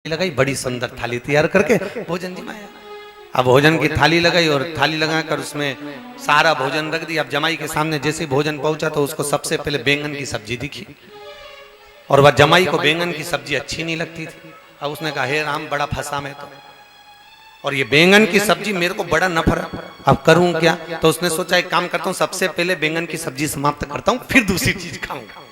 लगाई, बड़ी सुंदर थाली तैयार करके भोजन जमाया। अब भोजन की थाली लगाई और थाली लगाकर उसमें सारा भोजन रख दिया। अब जमाई के सामने जैसे भोजन पहुंचा तो उसको सबसे पहले बैंगन की सब्जी दिखी और वह जमाई को बैंगन की सब्जी अच्छी नहीं लगती थी। अब उसने कहा, हे राम, बड़ा फंसा मैं तो, और ये बैंगन की सब्जी मेरे को बड़ा नफरत, अब करूं क्या? तो उसने सोचा एक काम करता हूं, सबसे पहले बैंगन की सब्जी समाप्त करता हूं, फिर दूसरी चीज खाऊंगा।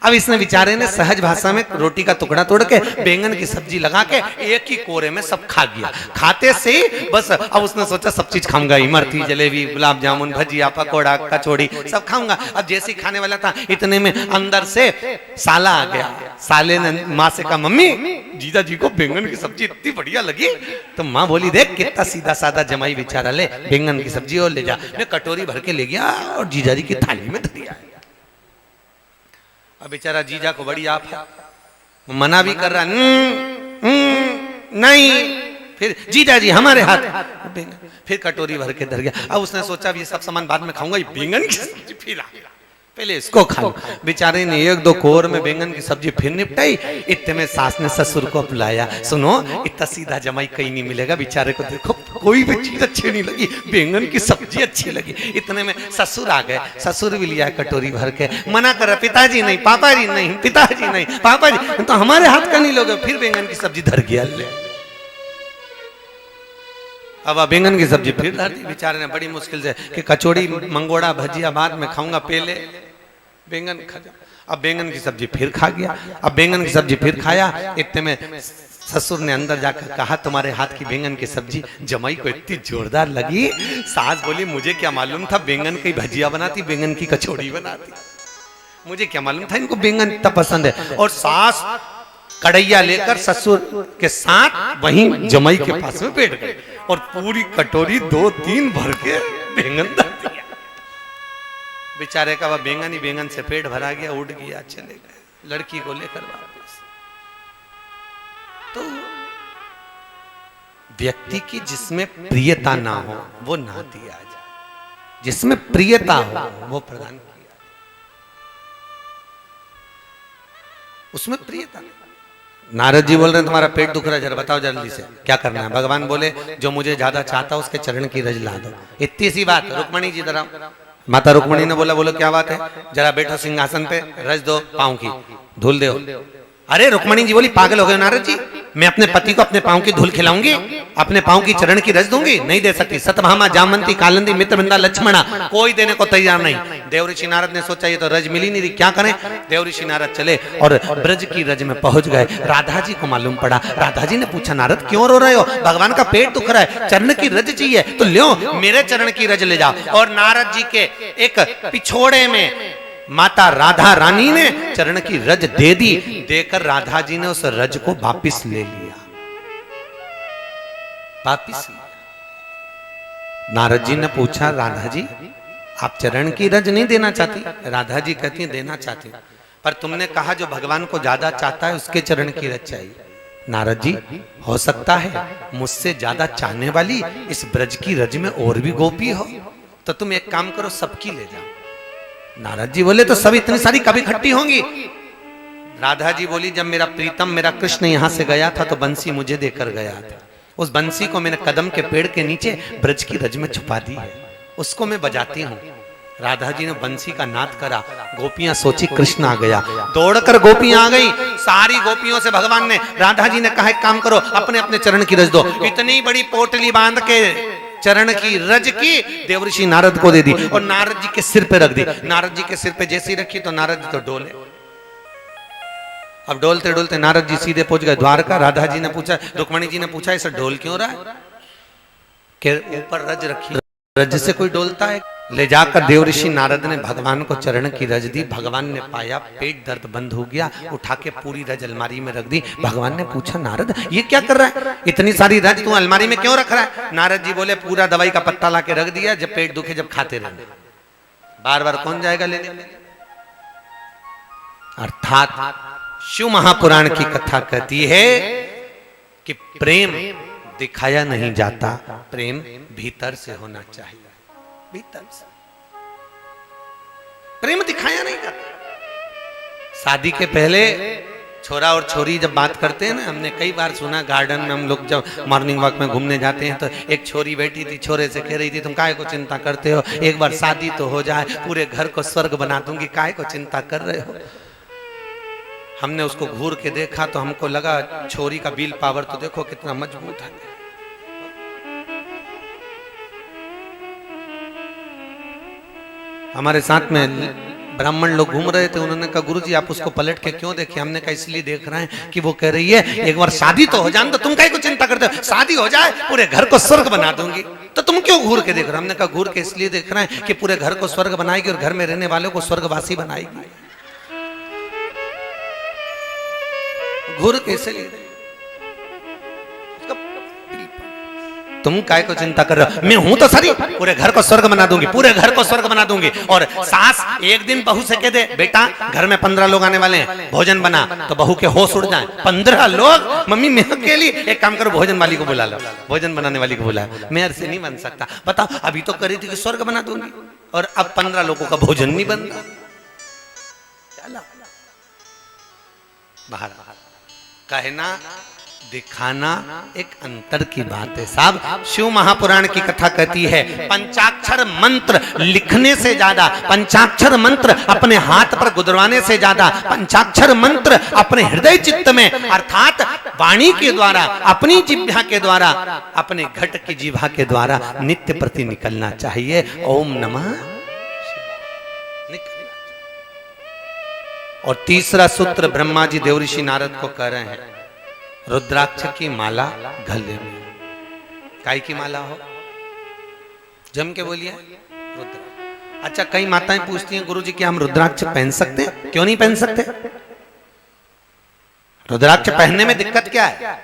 अब इसने बेचारे ने सहज भाषा में रोटी का टुकड़ा तोड़ के बैंगन की सब्जी लगा के एक ही कोरे में सब खा गया। खाते से ही बस अब उसने सोचा सब चीज खाऊंगा, इमरती, जलेबी, गुलाब जामुन, भजिया, पकोड़ा, कचौड़ी सब खाऊंगा। अब जैसे ही खाने वाला था इतने में अंदर से साला आ गया। साले ने माँ से कहा, मम्मी, जीजा जी को बैंगन की सब्जी इतनी बढ़िया लगी। तो माँ बोली, देख कितना सीधा साधा जमाई बेचारा, ले बैंगन की सब्जी और ले जा। मैं कटोरी भर के ले गया और जीजा जी की थाली में धर दिया। अब बेचारा जीजा को बड़ी आप है, मना भी कर रहा, नहीं, फिर जीजा जी हमारे हाथ, फिर कटोरी भर के धर गया। अब उसने सोचा ये सब सामान बाद में खाऊंगा, ये बैंगन की सब्जी फिर आ गया, पहले इसको खाऊं। बेचारे ने एक दो कोर में बैंगन की सब्जी फिर निपटाई। इतने में सास ने ससुर को बुलाया, सुनो, इतना सीधा जमाई कहीं नहीं मिलेगा, बेचारे को देखो कोई भी चीज अच्छी नहीं लगी, बैंगन की सब्जी अच्छी लगी। इतने में ससुर आ गए, ससुर भी लिया कटोरी भर के, मना कर, पिताजी नहीं, पापा जी नहीं, पिताजी नहीं, पापा जी तो हमारे हाथ का नहीं लोगे। फिर बैंगन की सब्जी धर गया। अब बैंगन की सब्जी फिर धर दी बेचारे ने बड़ी मुश्किल से कि कचौड़ी, मंगोड़ा, भजिया बाद में खाऊंगा, पहले बैंगन खा जा। अब बैंगन की सब्जी फिर खा गया। अब बैंगन की सब्जी फिर खाया। इतने में ससुर ने अंदर जाकर कहा, तुम्हारे हाथ की बैंगन की सब्जी जमाई को इतनी जोरदार लगी। सास बोली, मुझे क्या मालूम था बैंगन की भजिया बनाती, बैंगन की कचौड़ी बनाती, मुझे क्या मालूम था इनको बैंगन इतना पसंद है। और सास कढ़ैया लेकर ससुर के साथ वहीं जमाई के पास में बैठ गए और पूरी कटोरी 2-3 भर के बैंगन धर दिया। बेचारे का वह बैंगन ही बैंगन से पेट भरा गया, उड़ गया, चले गए लड़की को लेकर वापस। तो व्यक्ति की जिसमें प्रियता ना हो वो ना दिया जाए, जिसमें प्रियता हो वो प्रदान किया, उसमें प्रियता नहीं। नारद जी बोल रहे हैं, तुम्हारा पेट दुख रहा है, जरा बताओ जल्दी से क्या करना है। भगवान बोले, जो मुझे ज्यादा चाहता उसके चरण की रज ला दो। इतनी सी बात। रुक्मणी जी जरा, माता रुक्मणी ने बोला, बोलो क्या बात है, जरा बैठो सिंहासन पे, रज दो पांव की, धूल दो। अरे रुक्मणी जी बोली, पागल हो गए नारद जी, मैं अपने पति को अपने पांव की धूल खिलाऊंगी, अपने पांव की चरण की रज दूंगी? नहीं दे सकती। सतभामा, जामवंती, कालिंदी, मित्रवृंदा, लक्ष्मणा, कोई देने को तैयार नहीं। देवऋषि नारद ने सोचा ये तो रज मिली नहीं रही, क्या करें। देवऋषि नारद चले और ब्रज की रज में पहुंच गए। राधा जी को मालूम पड़ा। राधा जी ने पूछा, नारद क्यों रो रहे हो? भगवान का पेट दुख रहा है, चरण की रज चाहिए, तो लो मेरे चरण की रज ले जाओ। और नारद जी के एक पिछोड़े में माता राधा रानी ने चरण की रज दे दी। देकर राधा जी ने उस रज को वापिस ले लिया, वापिस लिया। नारद जी ने पूछा, राधा जी आप चरण की रज नहीं देना चाहती? राधा जी कहती देना चाहती, पर तुमने कहा जो भगवान को ज्यादा चाहता है उसके चरण की रज चाहिए। नारद जी, हो सकता है मुझसे ज्यादा चाहने वाली इस ब्रज की रज में और भी गोपी हो, तो तुम एक काम करो, सबकी ले जाओ। नारद जी बोले, तो सब इतनी सारी कभी इकट्ठी होंगी? राधा जी बोली, जब मेरा प्रीतम, मेरा कृष्ण यहां से गया था तो बंसी मुझे देकर गया था। उस बंसी को मैंने कदम के पेड़ के नीचे ब्रज की रज में छुपा दी है, उसको मैं बजाती हूँ। राधा जी ने बंसी का नाद करा, गोपियां सोची कृष्ण आ गया, दौड़कर गोपियां आ गई। सारी गोपियों से भगवान ने, राधा जी ने कहा, एक काम करो, अपने अपने चरण की रज दो। इतनी बड़ी पोटली बांध के चरण की रज की देवऋषि नारद को दे दी और नारद जी के सिर पे रख दी। नारद जी के सिर पे जैसी रखी तो नारद जी तो डोले। अब डोलते डोलते नारद जी सीधे पहुंच गए द्वारका। राधा जी ने पूछा, रुक्मणी जी ने पूछा, इसे डोल क्यों रहा है? कि ऊपर रज रखी, रज से कोई डोलता है? ले जाकर देवऋषि नारद ने भगवान को चरण की रज दी। भगवान ने पाया पेट दर्द बंद हो गया, उठा के पूरी रज अलमारी में रख दी। भगवान ने पूछा, नारद ये क्या कर रहा है, इतनी सारी रज तू अलमारी में क्यों रख रहा है? नारद जी बोले, पूरा दवाई का पत्ता ला के रख दिया, जब पेट दुखे जब खाते रहने, बार बार कौन जाएगा लेने। अर्थात शिव महापुराण की कथा कहती है कि प्रेम दिखाया नहीं जाता, प्रेम भीतर से होना चाहिए, भीतर से। प्रेम दिखाया नहीं जाता। शादी के पहले छोरा और छोरी जब बात करते हैं ना, हमने कई बार सुना गार्डन में हम लोग जब मॉर्निंग वॉक में घूमने जाते हैं तो एक छोरी बैठी थी, छोरे से कह रही थी तुम काहे को चिंता करते हो, एक बार शादी तो हो जाए, पूरे घर को स्वर्ग बना दूंगी, काहे को चिंता कर रहे हो। हमने उसको घूर के देखा तो हमको लगा छोरी का विल पावर तो देखो कितना मजबूत है। हमारे साथ में ब्राह्मण लोग घूम रहे थे, उन्होंने कहा गुरुजी आप उसको पलट के क्यों देखे, हमने कहा इसलिए देख रहे हैं कि वो कह रही है एक बार शादी तो हो जाए, तो तुम काहे को चिंता करते हो, शादी हो जाए पूरे घर को स्वर्ग बना दूंगी, तो तुम क्यों घूर के देख रहे हो। हमने कहा घूर के इसलिए देख रहे हैं कि पूरे घर को स्वर्ग बनाएगी और घर में रहने वालों को स्वर्गवासी बनाएगी। घूर के इसलिए तुम काय को चिंता कर रहे हो, मैं हूं तो सरी, पूरे घर को स्वर्ग बना दूंगी, पूरे घर को स्वर्ग बना दूंगी। और सास एक दिन बहू से कह दे बेटा घर में 15 लोग आने वाले हैं, भोजन बना, तो बहू के होश उड़ जाए। 15 लोग, मम्मी मैं अकेली, एक काम करो भोजन वाली को बुला लो, भोजन बनाने वाली को बुला, मैं ऐसे नहीं बन सकता। बताओ अभी तो करी थी कि स्वर्ग बना दूंगी और अब 15 लोगों का भोजन नहीं बन रहा। बाहर कहना दिखाना एक अंतर की बात है साहब। शिव महापुराण की कथा कहती है पंचाक्षर मंत्र लिखने से ज्यादा, पंचाक्षर मंत्र अपने हाथ पर गुदरवाने से ज्यादा, पंचाक्षर मंत्र अपने हृदय चित्त में अर्थात वाणी के द्वारा, अपनी जिह्वा के द्वारा, अपने घट की जिह्वा के द्वारा नित्य प्रति निकलना चाहिए। ओम नमः। और तीसरा सूत्र ब्रह्मा जी देवऋषि नारद को कह रहे हैं रुद्राक्ष की माला गले में। काय की माला हो, जम के बोलिए रुद्र। अच्छा कई माताएं पूछती हैं गुरुजी क्या हम रुद्राक्ष पहन सकते हैं, क्यों नहीं पहन सकते, रुद्राक्ष पहनने में दिक्कत क्या है,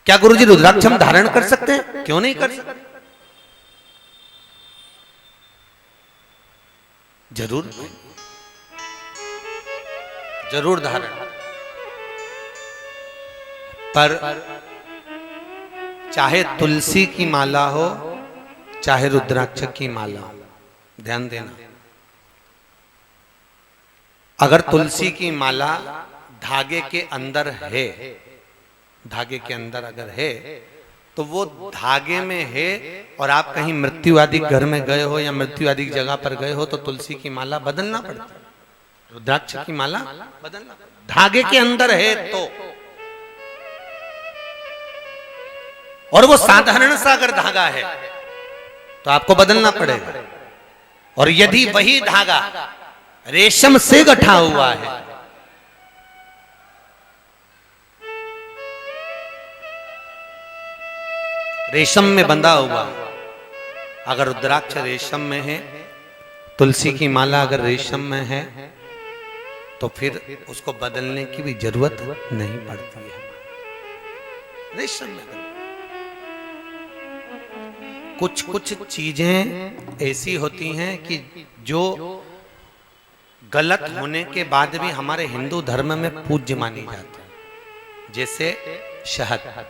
क्या गुरुजी रुद्राक्ष हम धारण कर सकते हैं, क्यों नहीं कर सकते, जरूर जरूर धारण, पर चाहे तुलसी की माला हो चाहे रुद्राक्ष की माला हो, ध्यान देना। अगर तुलसी की माला धागे के अंदर है, धागे के अंदर अगर है तो वो धागे में है और आप कहीं मृत्यु आदि घर में गए हो या मृत्यु आदि जगह पर गए हो तो तुलसी की माला बदलना पड़ता है, रुद्राक्ष की माला बदलना, धागे के अंदर है तो। और वो साधारण सा अगर धागा है तो आपको बदलना पड़ेगा। और यदि वही धागा रेशम से गठा हुआ है, रेशम में बंधा हुआ, अगर रुद्राक्ष रेशम में है, तुलसी की माला अगर रेशम में है तो फिर उसको बदलने की भी जरूरत नहीं पड़ती है। रेशम में कुछ कुछ चीजें ऐसी होती हैं कि जो गलत होने के बाद भी हमारे हिंदू धर्म में पूज्य मानी जाती है। जैसे शहद,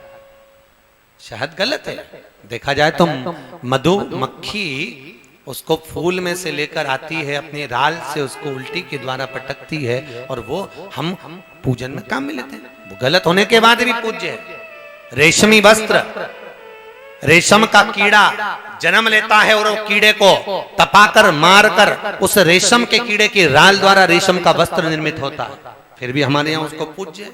शहद गलत है, देखा जाए तो मधुमक्खी उसको फूल में से लेकर आती है, अपनी राल से उसको उल्टी के द्वारा पटकती है और वो हम पूजन में काम में लेते हैं, वो गलत होने के बाद भी पूज्य है। रेशमी वस्त्र, रेशम का कीड़ा जन्म लेता है और वो कीड़े को तपाकर मारकर उस रेशम के कीड़े की राल द्वारा रेशम का वस्त्र निर्मित होता है, फिर भी हमारे यहां उसको पूज्य।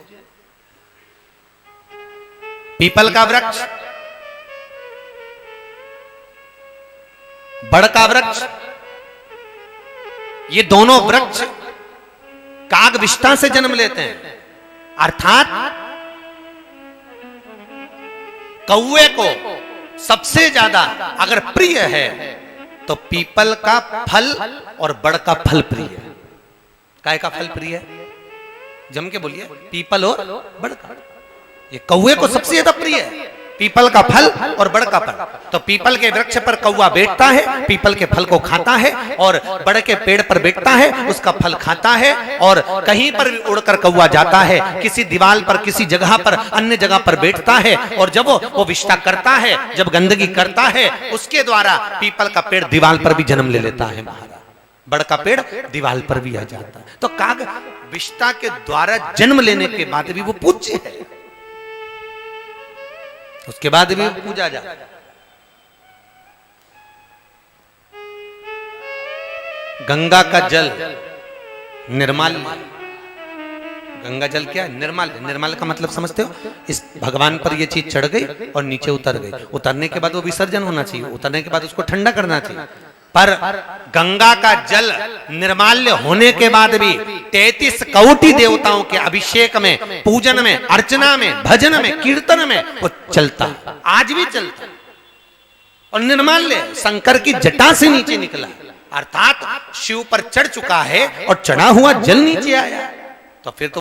पीपल का वृक्ष, बड़ का वृक्ष, ये दोनों वृक्ष कागविष्ठा से जन्म लेते हैं, अर्थात कौवे को सबसे ज्यादा अगर प्रिय है तो पीपल का फल और बड़ का फल प्रिय है। काय का फल प्रिय है, जम के बोलिए, पीपल और बड़ का। ये कौवे को सबसे ज्यादा प्रिय है पीपल का फल और बड़ का फल। तो पीपल के वृक्ष पर कौवा बैठता है, पीपल के फल को खाता है, और बड़ के पेड़ पर बैठता है, उसका फल खाता है। और कहीं पर उड़कर कौवा जाता है, किसी दीवार पर, किसी जगह पर, अन्य जगह पर बैठता है, और जब वो विष्ठा करता है, जब गंदगी करता है, उसके द्वारा पीपल का पेड़ दीवार पर भी जन्म ले लेता है। महाराज बड़का पेड़ दीवार पर भी आ जाता है। तो काग विष्टा के द्वारा जन्म लेने के बाद भी वो पूज्य है, उसके बाद भी पूजा जाता है। गंगा का जल निर्मल, गंगा जल क्या है? निर्मल। निर्मल का मतलब समझते हो? इस भगवान पर ये चीज चढ़ गई और नीचे उतर गई, उतरने के बाद वो विसर्जन होना चाहिए, उतरने के बाद उसको ठंडा करना चाहिए। पर गंगा का जल निर्माल्य होने के बाद भी 33 कोटि देवताओं के अभिषेक में, पूजन में, अर्चना में, भजन में, कीर्तन में वो चलता, आज भी चलता। और निर्माल्य शंकर की जटा से नीचे निकला, अर्थात शिव पर चढ़ चुका है और चढ़ा हुआ जल नीचे आया। तो फिर तो